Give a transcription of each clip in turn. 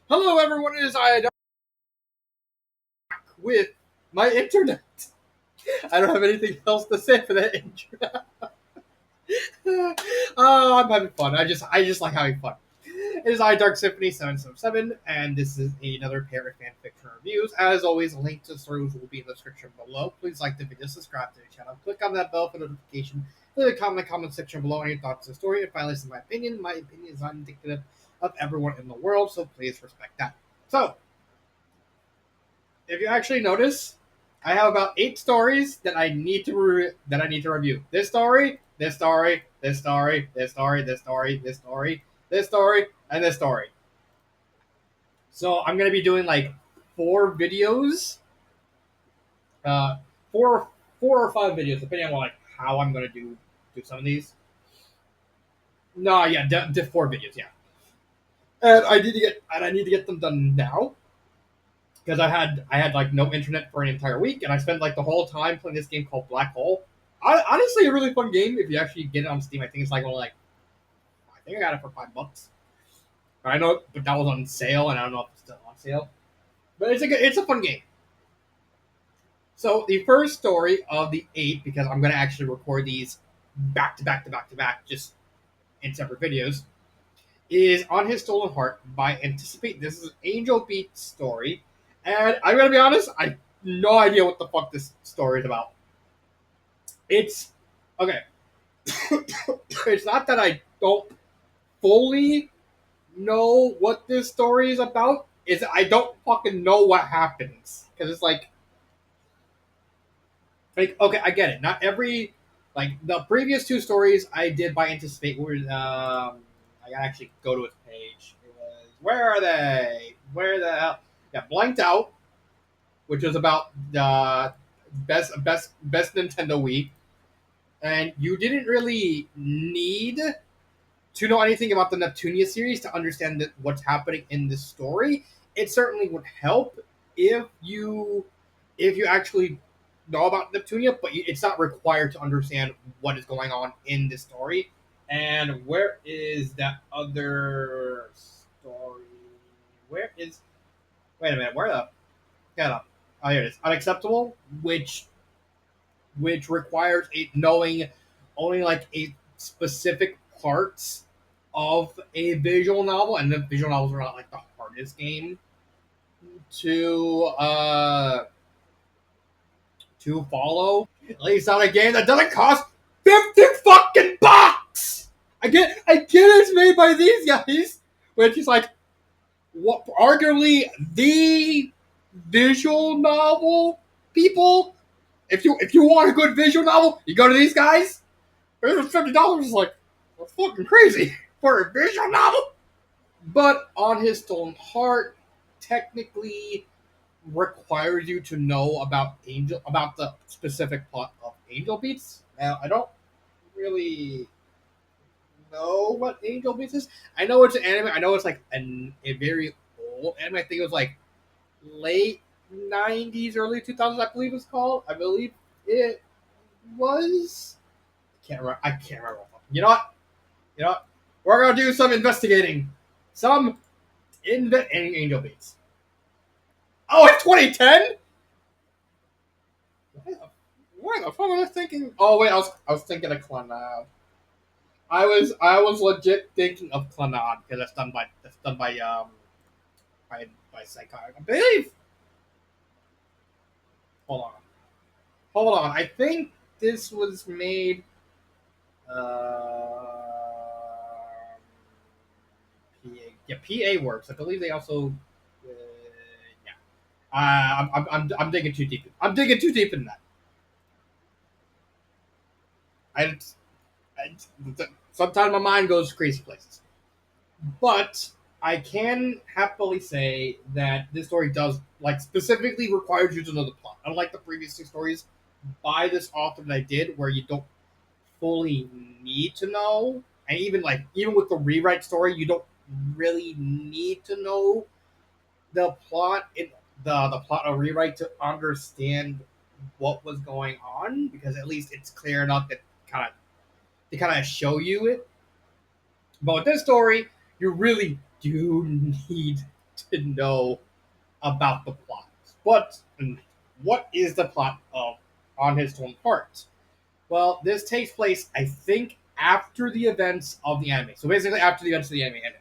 Hello, everyone. It is I with my internet. I don't have anything else to say for that intro. Oh, I'm having fun. I just like having fun. It is I Dark Symphony 777, and this is another pair of fan fiction reviews. As always, a link to the stories will be in the description below. Please like the video, subscribe to the channel, click on that bell for notification, leave a comment in the comment section below any thoughts on the story, and finally, this is my opinion. My opinion is not indicative of everyone in the world, so please respect that. So, if you actually notice, I have about 8 stories that I need to review. This story, this story, this story, this story, this story, this story, this story, and this story. So I'm gonna be doing like 4 videos, uh, four, 4 or 5 videos, depending on like how I'm gonna do some of these. No, yeah, 4 videos, yeah. And I need to get them done now because I had like no internet for an entire week, and I spent like the whole time playing this game called Black Hole. Honestly, a really fun game if you actually get it on Steam. I think it's like only like I think I got it for $5. I know, but that was on sale, and I don't know if it's still on sale. But it's a fun game. So the first story of the 8, because I'm gonna actually record these back to back to back to back, just in separate videos, is On His Stolen Heart by Anticipate. This is an Angel Beats story, and I'm gonna be honest, I have no idea what the fuck this story is about. It's okay. It's not that I don't fully know what this story is about. Is I don't fucking know what happens because it's like okay, I get it. Not every like the previous 2 stories I did by Anticipate were I gotta actually go to its page. It was where are they? Where the hell? Yeah, Blanked Out, which was about the best Nintendo Wii, and you didn't really need to know anything about the Neptunia series to understand that what's happening in this story. It certainly would help if you actually know about Neptunia, but it's not required to understand what is going on in this story. And where is that other story? Where is? Wait a minute. Where the? Get up. Oh, here it is. Unacceptable, which requires a knowing only like a specific parts of a visual novel, and the visual novels are not like the hardest game to to follow. At least on a game that doesn't cost 50 fucking bucks. I get it's made by these guys, which is like what arguably the visual novel people. If you want a good visual novel, you go to these guys. $50 is like that's fucking crazy for a visual novel. But On His Stolen Heart technically requires you to know about the specific plot of Angel Beats. Now I don't really know what Angel Beats is. I know it's an anime. I know it's like a very old anime. I think it was like late '90s, early 2000s. I believe it's called. I believe it was. I can't remember. You know what? You know what? We're gonna do some investigating. Some Angel Beats. Oh, it's 2010. Why the fuck was I thinking? Oh wait, I was thinking of Clannad. I was legit thinking of Clannad because that's done by Psychotic. I believe. Hold on, hold on. I think this was made. Uh, yeah, PA works. I believe they also. Yeah. I'm digging too deep. I'm digging too deep in that. I, I sometimes my mind goes crazy places. But I can happily say that this story does like specifically requires you to know the plot. Unlike the previous 2 stories by this author that I did, where you don't fully need to know, and even with the rewrite story, you don't really need to know the plot in the plot of rewrite to understand what was going on because at least it's clear enough that kind of they kind of show you it. But with this story, you really do need. to know about the plot. But what is the plot of On His Own Heart? Well, this takes place, I think, after the events of the anime. So basically, after the events of the anime ended.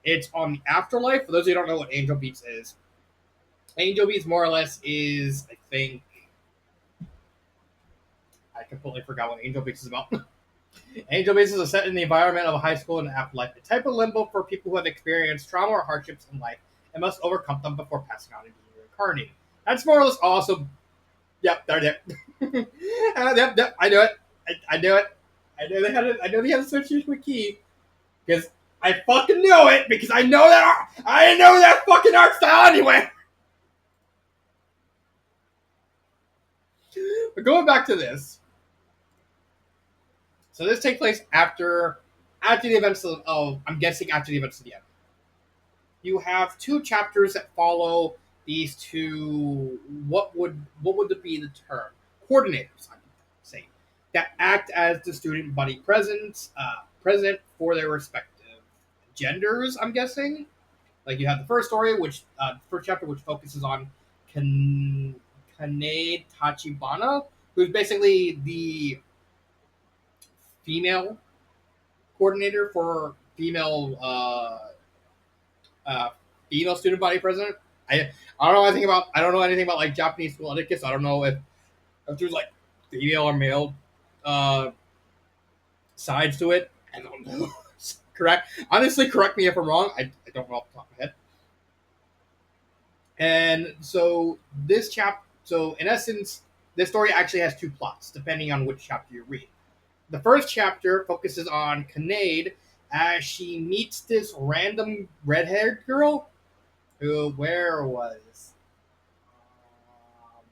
It's on the afterlife. For those of you who don't know what Angel Beats is, Angel Beats more or less is, I think, I completely forgot what Angel Beats is about. Angel Beats is set in the environment of a high school and afterlife, a type of limbo for people who have experienced trauma or hardships in life and must overcome them before passing on into reincarnating. That's more or less also. Yep, there. Yep. I knew it. I knew it. I knew they had it. I know they had association with Key because I fucking knew it because I know that I know that fucking art style anyway. But going back to this, so this takes place after the events of I'm guessing after the events of the end. You have two chapters that follow these two. What would be the term? Coordinators, I would say, that act as the student body president for their respective genders. I'm guessing. Like you have the first story, first chapter, which focuses on Kanade Tachibana, who's basically the female coordinator for uh, female student body president. I don't know anything about like Japanese school etiquette. So I don't know if there's like female or male uh, sides to it. I don't know. Correct. Honestly, correct me if I'm wrong. I don't know off the top of my head. And so so in essence, this story actually has two plots, depending on which chapter you read. The first chapter focuses on Kanade as she meets this random red-haired girl who, where was? Um,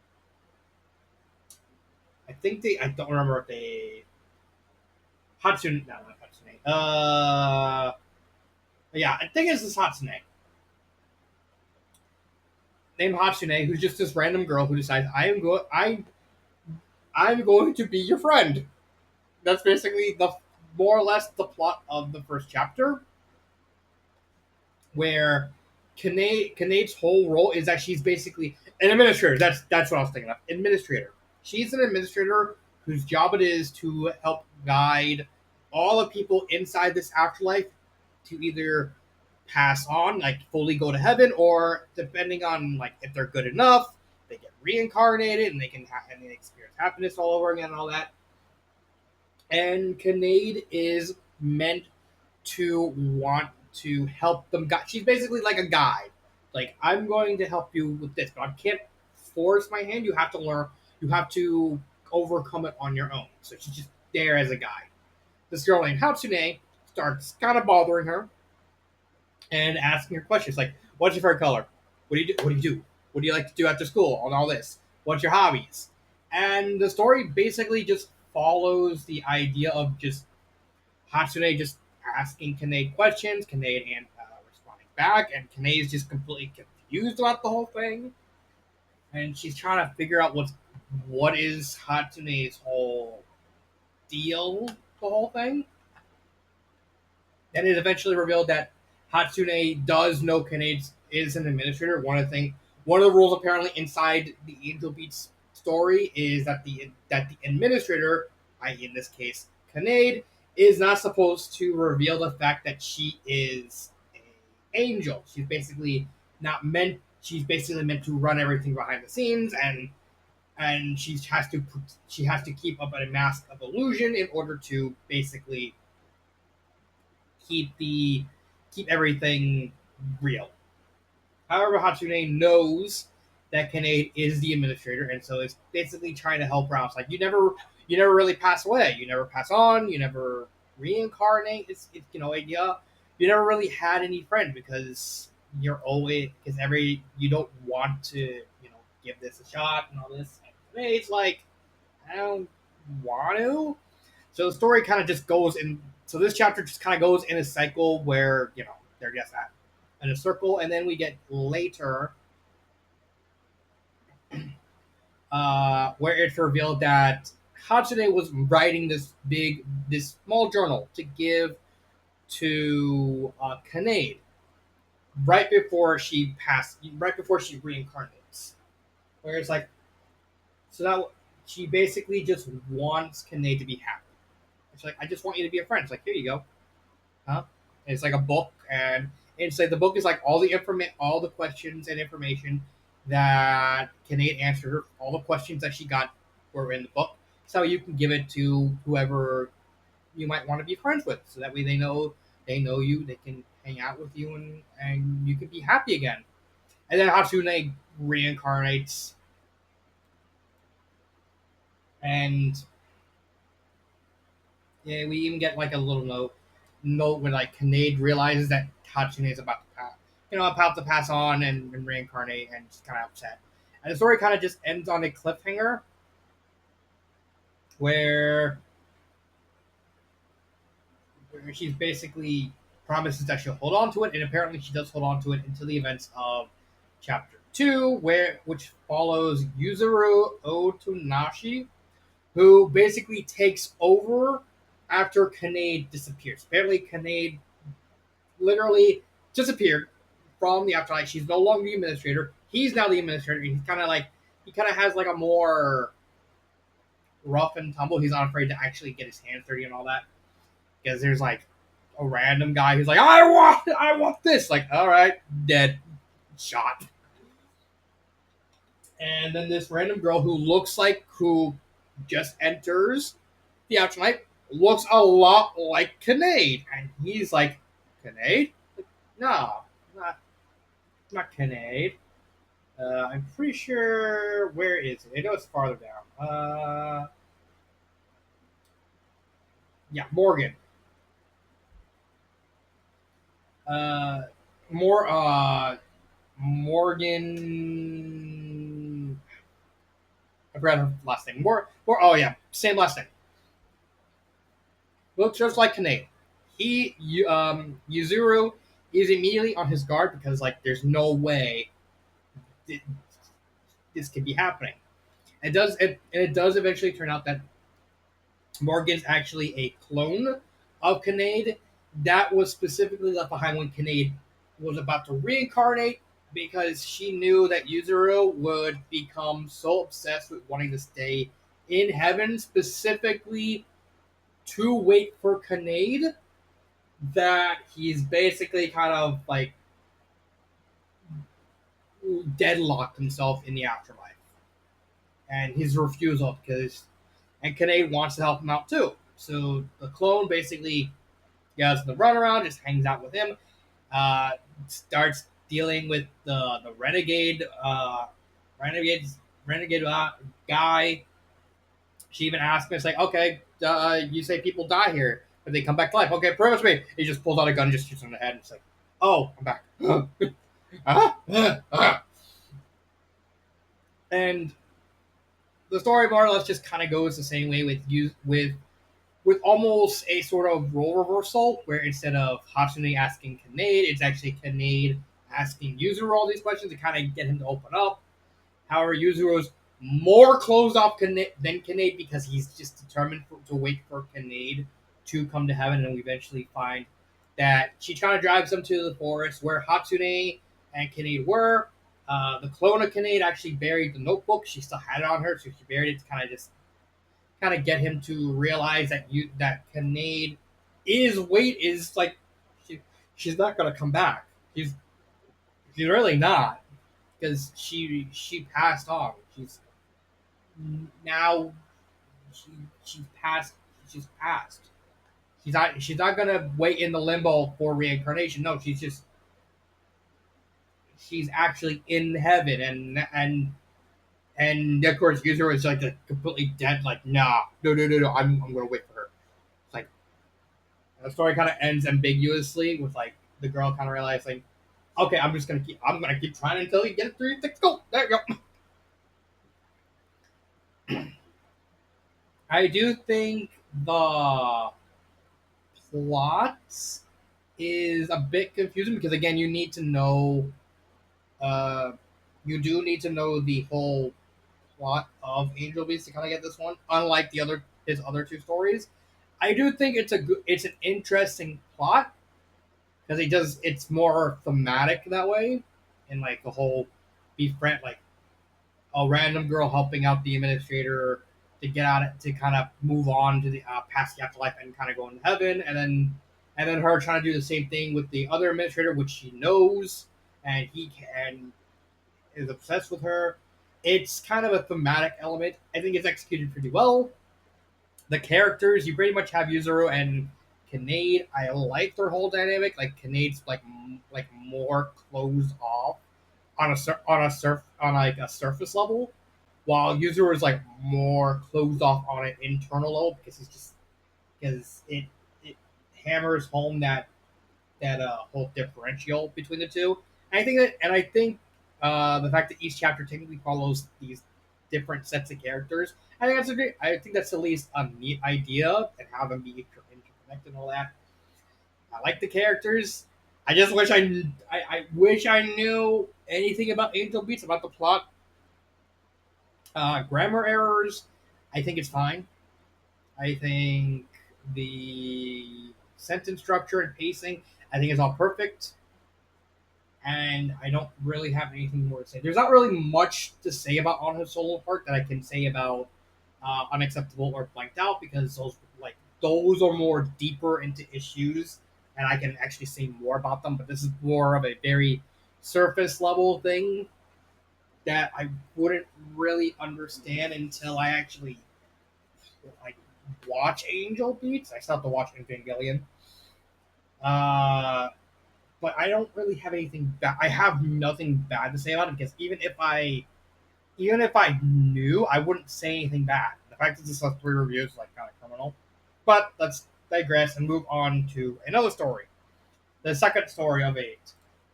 I don't remember if they. Hatsune. No, not Hatsune. Yeah, I think it's this Hatsune. Named Hatsune, who's just this random girl who decides, I'm going to be your friend. That's basically the more or less the plot of the first chapter, where Kanade's whole role is that she's basically an administrator. That's what I was thinking of. Administrator. She's an administrator whose job it is to help guide all the people inside this afterlife to either pass on, like fully go to heaven, or depending on like if they're good enough, they get reincarnated and they can and they experience happiness all over again and all that. And Kanade is meant to want to help them. She's basically like a guide. Like, I'm going to help you with this, but I can't force my hand. You have to learn. You have to overcome it on your own. So she's just there as a guide. This girl named Hatsune starts kind of bothering her and asking her questions like, "What's your favorite color? What do you do? What do you do? What do you like to do after school? And all this. What's your hobbies?" And the story basically just follows the idea of just Hatsune just asking Kanade questions, Kanade and responding back, and Kanade is just completely confused about the whole thing, and she's trying to figure out what is Hatsune's whole deal, the whole thing. And it eventually revealed that Hatsune does know Kanade is an administrator. One of the rules apparently inside the Angel Beats story is that the administrator, i.e. in this case Kanade, is not supposed to reveal the fact that she is an angel. She's basically meant to run everything behind the scenes, and she has to keep up a mask of illusion in order to basically keep everything real. However, Hatsune knows that Kanade is the administrator, and so is basically trying to help her out. It's like you never really pass away. You never pass on. You never reincarnate. You never really had any friend because you don't want to give this a shot and all this. And Kanade's like, I don't want to. So the story kind of just goes in. So this chapter just kind of goes in a cycle where they're just in a circle, and then we get later where it's revealed that Hatsune was writing this small journal to give to Kanade, right before she reincarnates. Where it's like, so now she basically just wants Kinnaid to be happy. It's like, I just want you to be a friend. It's like, here you go, huh? And it's like a book, and it's like the book is like all the questions and information that Kinnaid answered her. All the questions that she got were in the book, so you can give it to whoever you might want to be friends with, so that way they know you, they can hang out with you, and you can be happy again. And then Hatsune reincarnates, and yeah, we even get like a little note where like Kinnaid realizes that Hatsune is about to pass on and reincarnate, and she's kind of upset. And the story kind of just ends on a cliffhanger where she's basically promises that she'll hold on to it, and apparently she does hold on to it until the events of chapter two, which follows Yuzuru Otonashi, who basically takes over after Kinnaid disappears. Apparently, Kinnaid literally disappeared from the afterlife. She's no longer the administrator. He's now the administrator. He kind of has like a more rough and tumble. He's not afraid to actually get his hands dirty and all that, because there's like a random guy who's like, I want this. Like, all right, dead, shot. And then this random girl who just enters the afterlife looks a lot like Kinnaid, and he's like, Kinnaid? No, not not Kinnaid. I'm pretty sure. Where is it? I know it's farther down. Yeah, Morgan. Uh, more. Morgan. I forgot her last name. More. Oh yeah, same last name. Looks just like Kinnaid. Yuzuru is immediately on his guard because like there's no way th- this could be happening. It does eventually turn out that Morgan's actually a clone of Kinnaid that was specifically left behind when Kinnaid was about to reincarnate, because she knew that Yuzuru would become so obsessed with wanting to stay in heaven specifically to wait for Kinnaid that he's basically kind of like deadlocked himself in the afterlife. And his refusal, because and Kinnaid wants to help him out too. So the clone basically goes the runaround, just hangs out with him, uh, starts dealing with the renegade renegade guy. She even asks me, it's like, okay, you say people die here, but they come back to life. Okay, promise me. He just pulls out a gun and just shoots him in the head, and it's like, oh, I'm back. And the story more or less just kind of goes the same way with almost a sort of role reversal, where instead of Hatsune asking Kinnaid, it's actually Kinnaid asking Yuzuru all these questions to kind of get him to open up. However, Yuzuru's more closed off than Kinnaid because he's just determined to wait for Kinnaid to come to heaven, and we eventually find that she kind of drives them to the forest where Hatsune and Kinnaid were. The clone of Kinnaid actually buried the notebook. She still had it on her, so she buried it to kind of get him to realize that Kinnaid is like she, she's not gonna come back. She's really not, because she passed on. Now she she's passed. She's passed. She's not gonna wait in the limbo for reincarnation. No, she's actually in heaven, and of course User is like completely dead. Like, nah, no. I'm gonna wait for her. It's like the story kind of ends ambiguously with like the girl kind of realizing, okay, I'm gonna keep trying until you get it through your thick skull. There you go. I do think the plot is a bit confusing because again, uh, you do need to know the whole plot of Angel Beats to kind of get this one. Unlike his other two stories, I do think it's an interesting plot. because he does. It's more thematic that way, and like the whole befriend like a random girl helping out the administrator to get out it to kind of move on to the past the afterlife and kind of go into heaven, and then her trying to do the same thing with the other administrator, which she knows, and he can is obsessed with her. It's kind of a thematic element. I think it's executed pretty well. The characters, you pretty much have Yuzuru and Kinade. I like their whole dynamic. Like Kinade's like more closed off on like a surface level, while Yuzuru is like more closed off on an internal level because he's just because it hammers home that whole differential between the two. And I think the fact that each chapter technically follows these different sets of characters, I think that's a great. I think that's at least a neat idea and how them be interconnected and all that. I like the characters. I just wish I wish I knew anything about Angel Beats about the plot. Grammar errors, I think it's fine. I think the sentence structure and pacing, I think is all perfect. And I don't really have anything more to say. There's not really much to say about On His Solo Part that I can say about Unacceptable or Blanked Out because those are more deeper into issues, and I can actually say more about them. But this is more of a very surface level thing that I wouldn't really understand until I actually like watch Angel Beats. I still have to watch Evangelion. Uh, but I don't really have anything bad. I have nothing bad to say about it because even if I knew, I wouldn't say anything bad. The fact that this has 3 reviews is like kind of criminal. But let's digress and move on to another story. The second story of 8.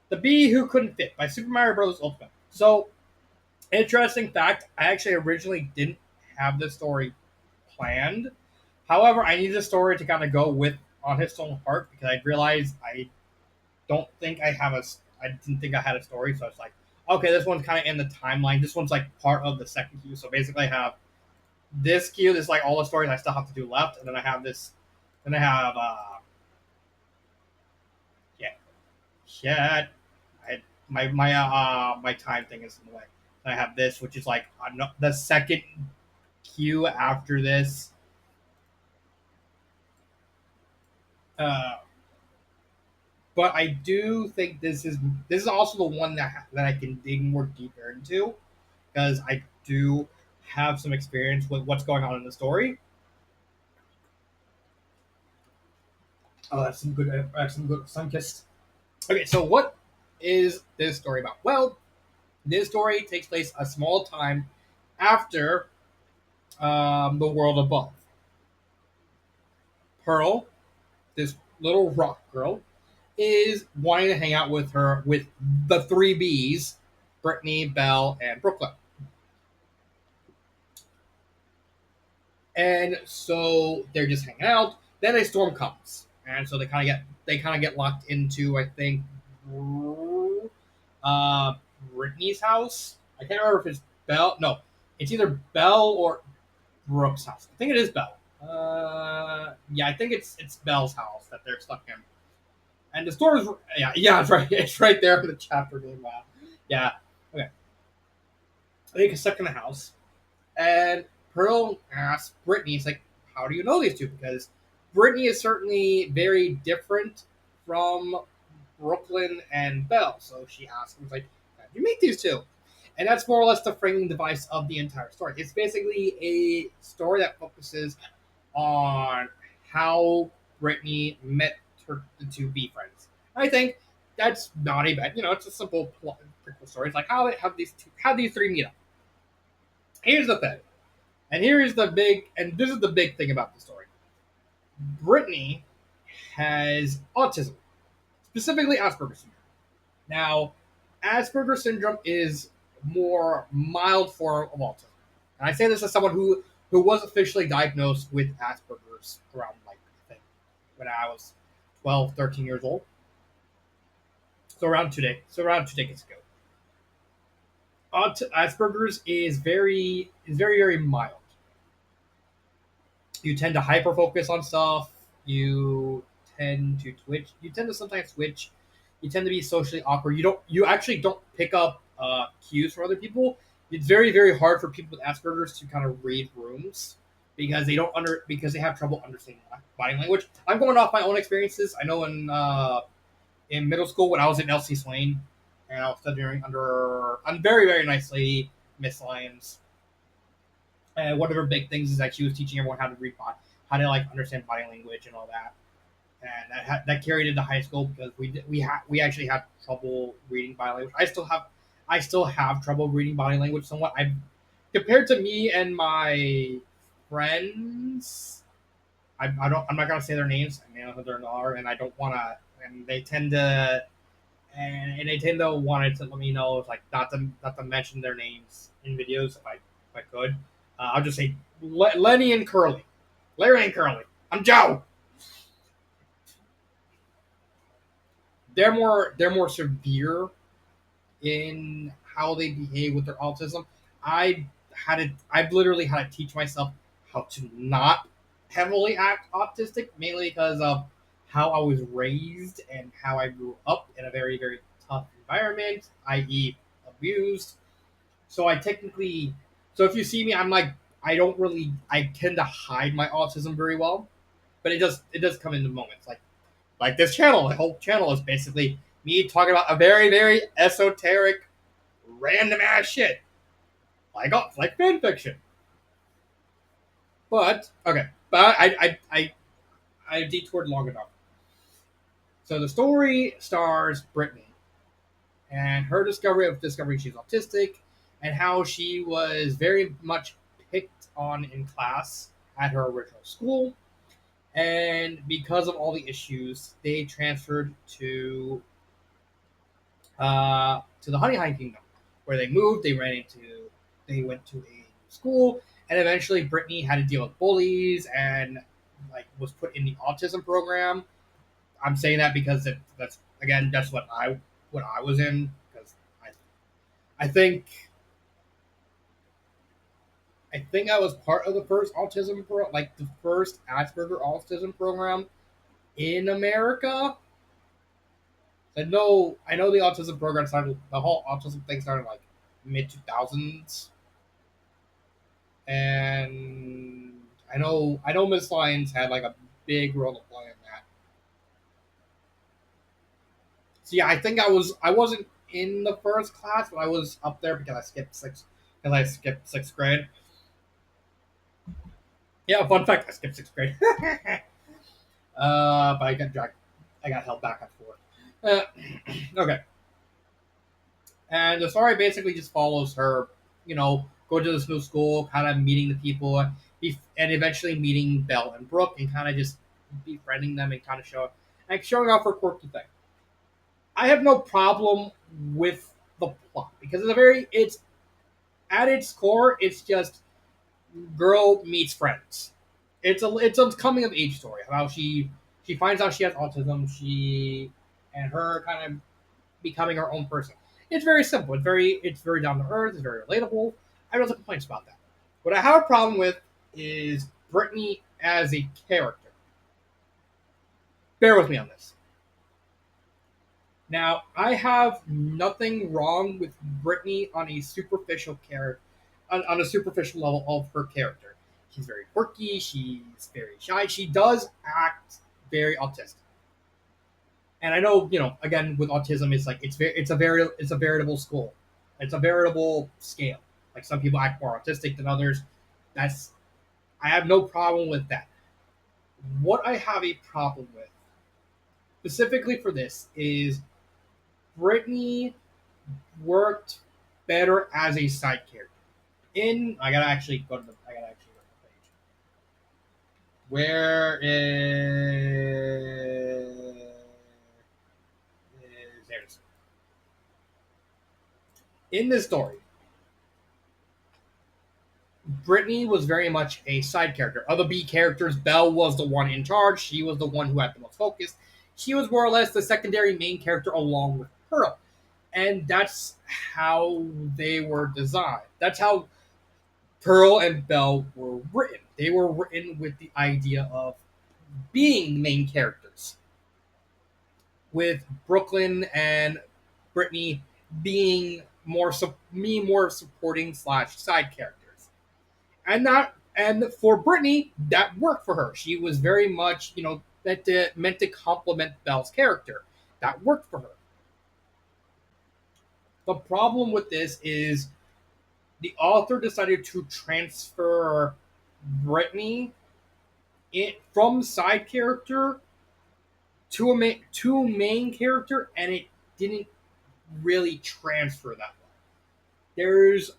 The Bee Who Couldn't Fit by Super Mario Bros. Ultimate. So, interesting fact, I actually originally didn't have this story planned. However, I needed a story to kind of go with On His Stolen Heart because I realized don't think I have a. I didn't think I had a story, so it's like, okay, this one's kind of in the timeline. This one's like part of the second queue. So basically, I have this queue. This is like all the stories I still have to do left, and then I have this. Then I have yeah, shit. My time thing is in the way. Then I have this, which is like the second queue after this. Uh, but I do think this is also the one that I can dig more deeper into because I do have some experience with what's going on in the story. Oh, that's some good sun kissed. Okay, so what is this story about? Well, this story takes place a small time after the world above. Pearl, this little rock girl, is wanting to hang out with the 3 Bs, Brittany, Belle, and Brooklyn. And so they're just hanging out. Then a storm comes, and so they kind of get locked into I think uh, Brittany's house. I can't remember if it's Belle. No, it's either Belle or Brooke's house. I think it is Belle. Yeah, I think it's Belle's house that they're stuck in. And the storm is yeah, it's right. It's right there in the chapter name. Wow. Yeah. Okay. They get stuck in the house, and Pearl asks Brittany, "It's like, how do you know these two? Because Brittany is certainly very different from Brooklyn and Belle." So she asks him, "Like, how did you meet these two?" And that's more or less the framing device of the entire story. It's basically a story that focuses on how Brittany met the 2 B friends. I think that's not a bad, it's a simple plot, story. It's like how these 3 meet up. Here's the thing, and this is the big thing about the story. Brittany has autism, specifically Asperger's syndrome. Now, Asperger's syndrome is more mild form of autism, and I say this as someone who was officially diagnosed with Asperger's around like I think when I was 12, 13 years old. So around 2 decades ago. Asperger's is very mild. You tend to hyper focus on stuff. You tend to twitch. You tend to sometimes switch. You tend to be socially awkward. You actually don't pick up cues from other people. It's very very hard for people with Asperger's to kind of read rooms because they don't because they have trouble understanding body language. I'm going off my own experiences. I know in middle school when I was in LC Swain and I was studying under a very very nice lady, Miss Lyons. And one of her big things is that she was teaching everyone how to read body, how to like understand body language and all that. And that carried into high school because we actually had trouble reading body language. I still have trouble reading body language somewhat. I compared to me and my friends, I'm not gonna say their names. I know who they are, and I don't wanna. And they tend to and they tend to wanted to let me know like not to mention their names in videos if I could. I'll just say Lenny and Curly, Larry and Curly. I'm Joe. They're more severe in how they behave with their autism. I've literally had to teach myself how to not heavily act autistic, mainly because of how I was raised and how I grew up in a very very tough environment, i.e., abused. So so if you see me, I tend to hide my autism very well, but it does come into moments like this channel. The whole channel is basically me talking about a very very esoteric, random ass shit like fan fiction. But okay, but I detoured long enough. So the story stars Brittany and her discovering she's autistic, and how she was very much picked on in class at her original school, and because of all the issues, they transferred to the Honey Hive Kingdom, where they moved. They went to a school, and eventually Brittany had to deal with bullies and like was put in the autism program. I'm saying that because that's what I was in because I think I was part of the first like the first Asperger autism program in America. I know the autism program started. The whole autism thing started like mid 2000s, and I know Miss Lyons had like a big role to play in that. So yeah, I wasn't in the first class, but I was up there because I skipped sixth grade. Yeah, fun fact, I skipped sixth grade. But I got held back and forth. Okay, and the story basically just follows her, go to this new school, kind of meeting the people, and eventually meeting Belle and Brooke, and kind of just befriending them and kind of showing off her quirky thing. I have no problem with the plot because it's at its core, it's just girl meets friends. It's a coming of age story of how she finds out she has autism, and her kind of becoming her own person. It's very simple. It's very down to earth. It's very relatable. I have no complaints about that. What I have a problem with is Brittany as a character. Bear with me on this. Now, I have nothing wrong with Brittany on a superficial character, on a superficial level of her character. She's very quirky. She's very shy. She does act very autistic. And I know, again with autism, it's a veritable school. It's a veritable scale. Like some people act more autistic than others. That's I have no problem with that. What I have a problem with, specifically for this, is Brittany worked better as a side character. I gotta actually go to the page. Where is there it is. In this story, Brittany was very much a side character. Of the B characters, Belle was the one in charge. She was the one who had the most focus. She was more or less the secondary main character along with Pearl. And that's how they were designed. That's how Pearl and Belle were written. They were written with the idea of being main characters. with Brooklyn and Brittany being more supporting slash side characters, and for Brittany that worked for her. She was very much meant to complement Belle's character. That worked for her. The problem with this is the author decided to transfer Brittany from side character to main character, and it didn't really transfer that well. There's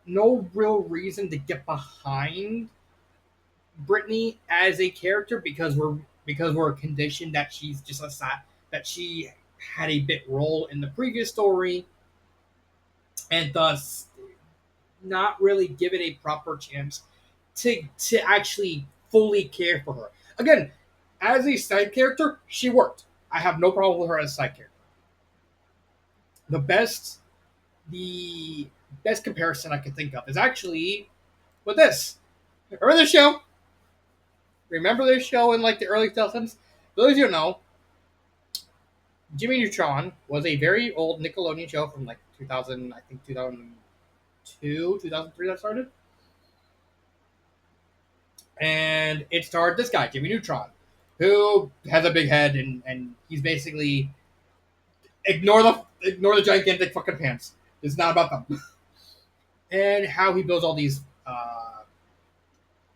no real reason to get behind Brittany as a character because we're conditioned that she's just that she had a bit role in the previous story, and thus not really give it a proper chance to actually fully care for her. Again, as a side character, she worked. I have no problem with her as a side character. The best the best comparison I can think of is actually with this. Remember this show? Remember this show in like the early 2000s? For those of you who know, Jimmy Neutron was a very old Nickelodeon show from like 2000, I think 2002, 2003 that started. And it starred this guy, Jimmy Neutron, who has a big head and he's basically ignore the gigantic fucking pants. It's not about them. And how he builds all these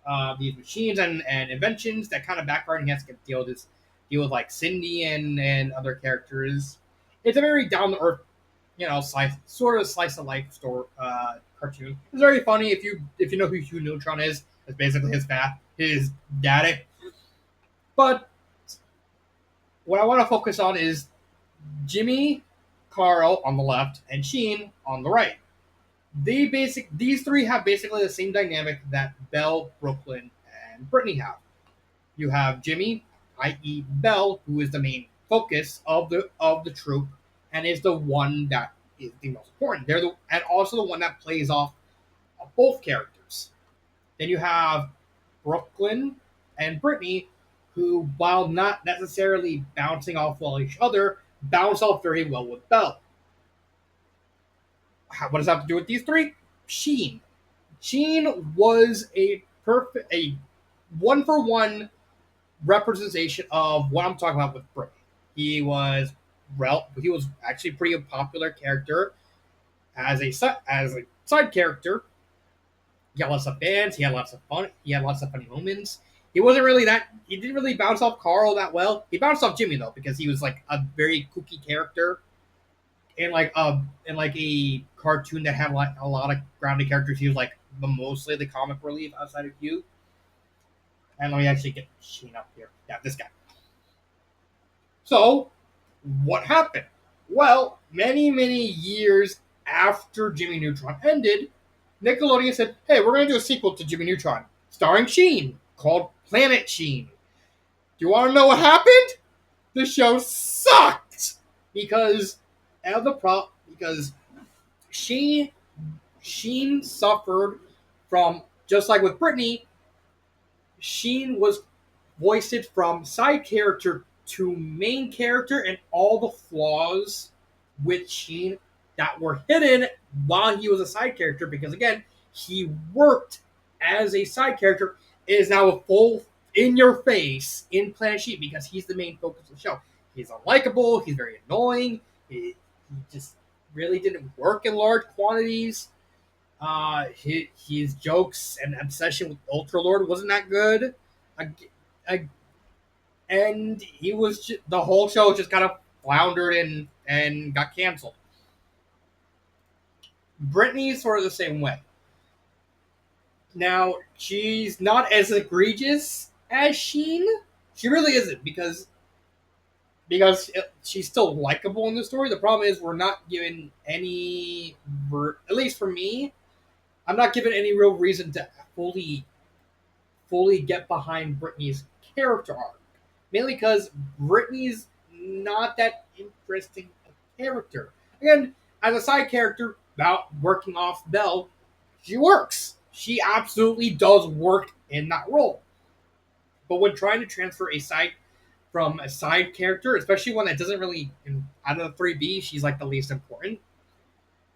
machines and inventions that kind of background he has to deal with like Cindy and other characters. It's a very down to earth, slice of life story cartoon. It's very funny if you know who Hugh Neutron is. It's basically his daddy. But what I want to focus on is Jimmy, Carl on the left, and Sheen on the right. These three have basically the same dynamic that Belle, Brooklyn, and Brittany have. You have Jimmy, i.e., Belle, who is the main focus of the troop, and is the one that is the most important. And also the one that plays off of both characters. Then you have Brooklyn and Brittany, who, while not necessarily bouncing off well each other, bounce off very well with Belle. What does that have to do with these three? Sheen. Sheen was a 1-for-1 representation of what I'm talking about with Brittany. He was actually pretty a popular character as a side character. He had lots of fans. He had lots of fun. He had lots of funny moments. He didn't really bounce off Carl that well. He bounced off Jimmy though because he was like a very kooky character. In a cartoon that had like a lot of grounded characters, he was like mostly the comic relief outside of Hugh. And let me actually get Sheen up here. Yeah, this guy. So, what happened? Well, many years after Jimmy Neutron ended, Nickelodeon said, "Hey, we're going to do a sequel to Jimmy Neutron, starring Sheen, called Planet Sheen." Do you want to know what happened? The show sucked because because Sheen suffered from, just like with Brittany, Sheen was voiced from side character to main character, and all the flaws with Sheen that were hidden while he was a side character, because again, he worked as a side character, is now a full in your face in Planet Sheen because he's the main focus of the show. He's unlikable, he's very annoying, he just really didn't work in large quantities. His jokes and obsession with Ultra Lord wasn't that good. And the whole show just kind of floundered and got canceled. Brittany's sort of the same way. Now, she's not as egregious as Sheen. She really isn't because she's still likable in the story. The problem is we're not given any, at least for me, I'm not given any real reason to fully get behind Brittany's character arc. Mainly because Brittany's not that interesting a character. Again, as a side character, about working off Belle, she works. She absolutely does work in that role. But when trying to transfer from a side character, especially one that doesn't really, out of the three B, she's like the least important,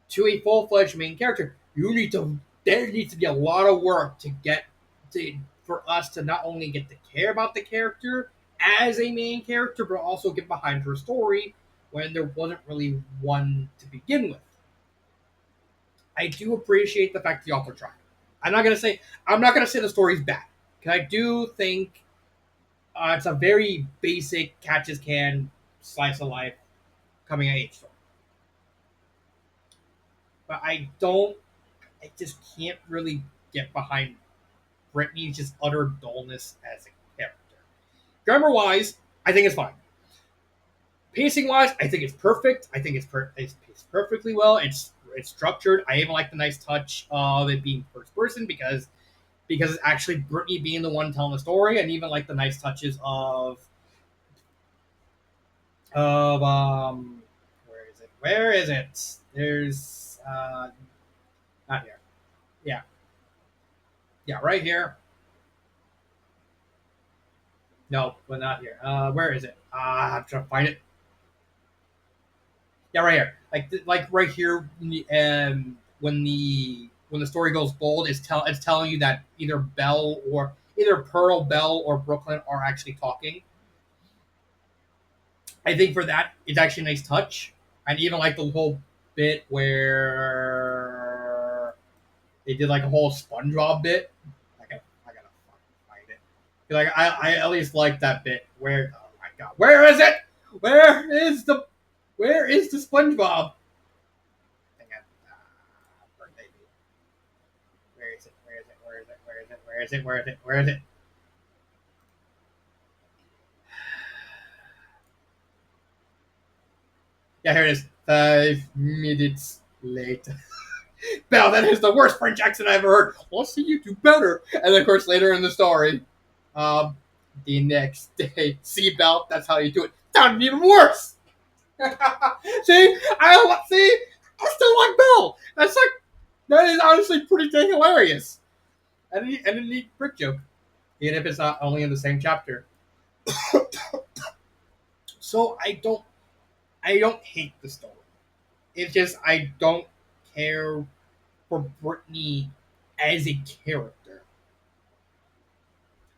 to a full fledged main character. There needs to be a lot of work to get to for us to not only get to care about the character as a main character, but also get behind her story when there wasn't really one to begin with. I do appreciate the fact the author tried. I'm not gonna say the story's bad, because I do think it's a very basic catch as can slice of life coming of age story. But I just can't really get behind Brittany's just utter dullness as a character. Grammar wise, I think it's fine. Pacing wise, I think it's perfect. I think it's paced perfectly well. It's structured. I even like the nice touch of it being first person because it's actually Brittany being the one telling the story, and even like the nice touches of where is it? Where is it? There's not here. Yeah, yeah, right here. No, but not here. Where is it? I'm trying to find it. Yeah, right here. Like right here. When the story goes bold, it's telling you that either Pearl, Belle, or Brooklyn are actually talking. I think for that, it's actually a nice touch. And even like the whole bit where they did like a whole SpongeBob bit. I gotta find it. Like I at least like that bit where oh my god, where is it? Where is the where is the SpongeBob? Hang on. Birthday. Where is it? Where is it? Where is it? Where is it? Where is it? Where is it? Where is it? Yeah, here it is. 5 minutes later. Belle, that is the worst French accent I ever heard. I'll see you do better. And then, of course, later in the story, um, the next day, see, Belle, that's how you do it. Sounded even worse. See, see. I still like Belle. That is honestly pretty dang hilarious. And a neat brick joke, even if it's not only in the same chapter. So I don't hate the story. It's just I don't care for Brittany as a character.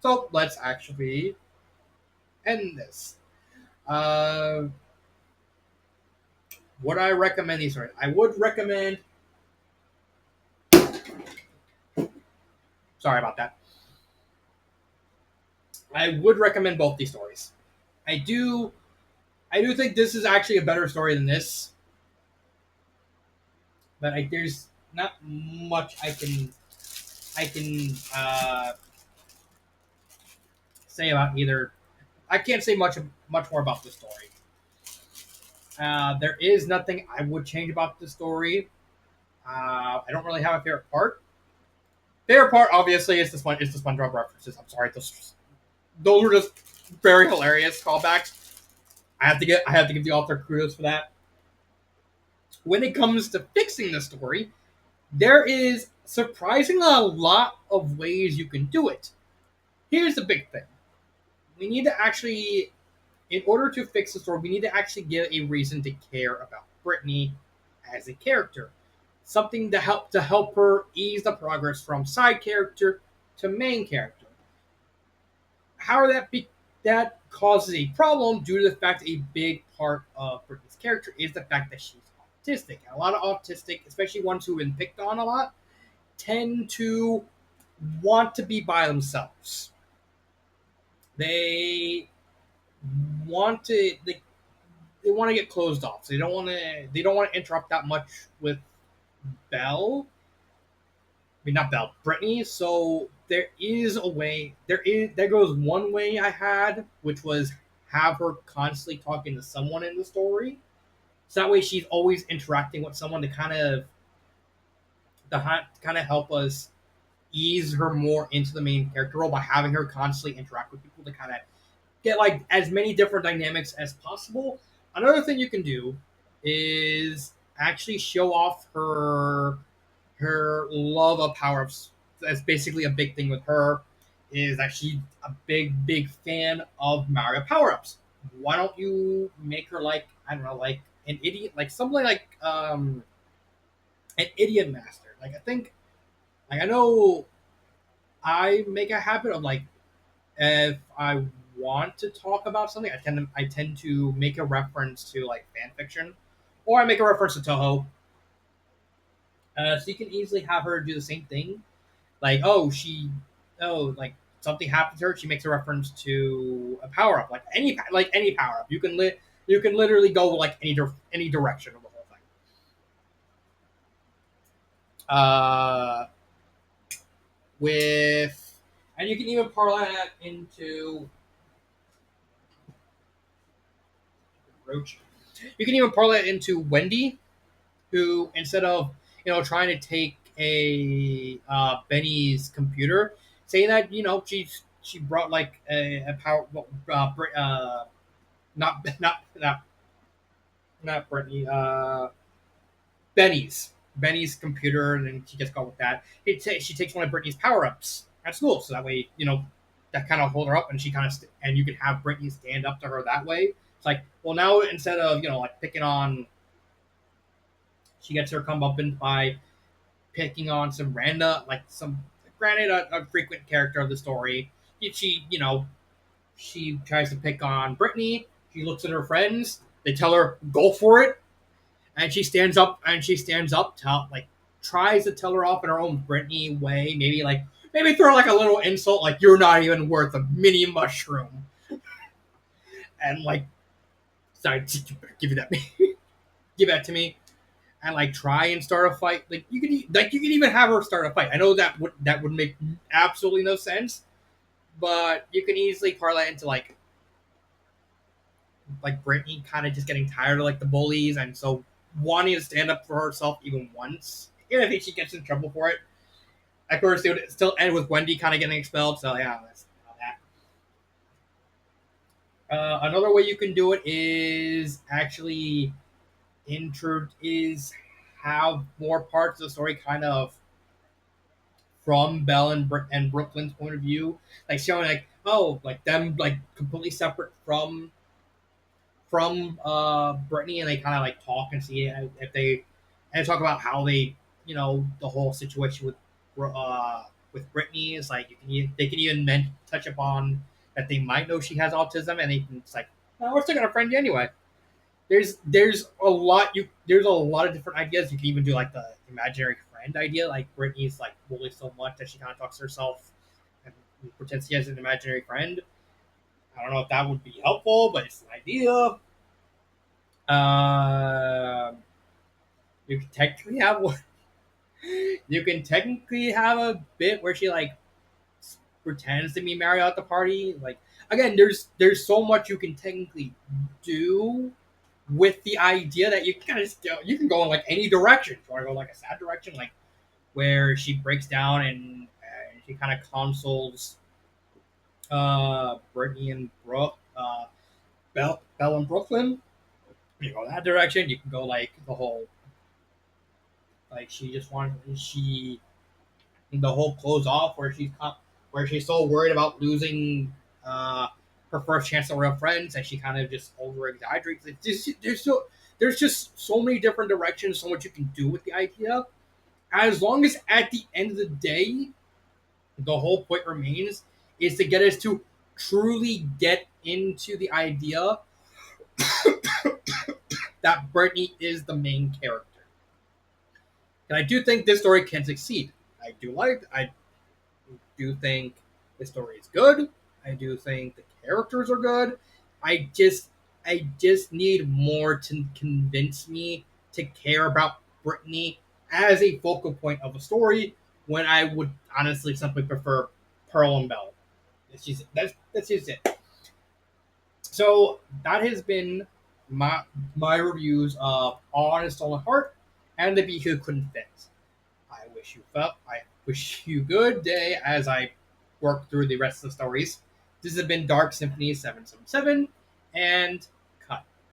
So let's actually end this. Uh, would I recommend these stories? I would recommend. Sorry about that. I would recommend both these stories. I do. I do think this is actually a better story than this, but there's not much I can say about either. I can't say much more about the story. There is nothing I would change about the story. I don't really have a favorite part. Favorite part, obviously, is the SpongeBob references. I'm sorry, those were just very hilarious callbacks. I have to give the author kudos for that. When it comes to fixing the story, there is surprisingly a lot of ways you can do it. Here's the big thing: we need to actually, in order to fix the story, we need to actually give a reason to care about Brittany as a character, something to help her ease the progress from side character to main character. However, that causes a problem due to the fact that a big part of Brittany's character is the fact that she's autistic. And a lot of autistic, especially ones who've been picked on a lot, tend to want to be by themselves. They want to they want to get closed off. So they don't want to interrupt that much with Belle. I mean, not Belle, Brittany. So there is a way. There goes one way I had, which was have her constantly talking to someone in the story. So that way she's always interacting with someone to kind of help us ease her more into the main character role by having her constantly interact with people to kind of get like as many different dynamics as possible. Another thing you can do is actually show off her love of power ups. That's basically a big thing with her. is that she's a big fan of Mario power ups. Why don't you make her like, I don't know, like an idiot, like something like an idiot master? Like I think, like I know I make a habit of like if I want to talk about something, I tend to make a reference to like fan fiction, or I make a reference to Toho. So you can easily have her do the same thing. Like, like something happens to her. She makes a reference to a power up, like any power up. You can literally go like any direction of the whole thing. Uh, with and you can even parlay that into Roach. You can even parlay it into Wendy, who instead of trying to take a Benny's computer, saying that she brought like a power not not Brittany Benny's computer, and then she gets caught with that. She takes one of Brittany's power ups at school, so that way that kind of hold her up, and she kind of and you can have Brittany stand up to her that way. It's like, well, now instead of like picking on, she gets her comeuppance by picking on some random, like some, granted, a frequent character of the story. She tries to pick on Brittany. She looks at her friends. They tell her, "Go for it," and she stands up to like tries to tell her off in her own Brittany way. Maybe throw like a little insult, like "You're not even worth a mini mushroom," and like, sorry, give you that, give that to me. And like try and start a fight. You could even have her start a fight. I know that would make absolutely no sense, but you can easily parlay into like Brittany kind of just getting tired of like the bullies, and so wanting to stand up for herself even once. And I think she gets in trouble for it. Of course, it would still end with Wendy kind of getting expelled. So yeah, that's that. Another way you can do it is actually is have more parts of the story kind of from Belle and Brooklyn's point of view, like showing like, oh, like them like completely separate from Brittany, and they kind of like talk and see if they and talk about how they the whole situation with Brittany is like, they can even touch upon that they might know she has autism, and they can, it's like, no, we're still gonna friend you anyway. There's a lot of different ideas. You can even do like the imaginary friend idea, like Brittany's like bullied so much that she kind of talks to herself and pretends she has an imaginary friend. I don't know if that would be helpful, but it's an idea. Um, you can technically have one. You can technically have a bit where she like pretends to be Mario at the party. Like, again, there's so much you can technically do with the idea that you can go in like any direction. If you want to go like a sad direction, like where she breaks down and she kind of consoles Brittany and Belle and Brooklyn. You go that direction. You can go like the whole, like she the whole close off where she's so worried about losing uh, her first chance at real friends that she kind of just over exaggerates. There's just so many different directions, so much you can do with the idea. As long as at the end of the day, the whole point remains is to get us to truly get into the idea that Brittany is the main character. And I do think this story can succeed. I do think the story is good. I do think the characters are good. I just I just need more to convince me to care about Brittany as a focal point of a story, when I would honestly simply prefer Pearl and Belle. That's just it. So that has been my reviews of All on a Stolen Heart and The Bee Who Couldn't Fit. I wish you good day as I work through the rest of the stories. This has been Dark Symphony 777, and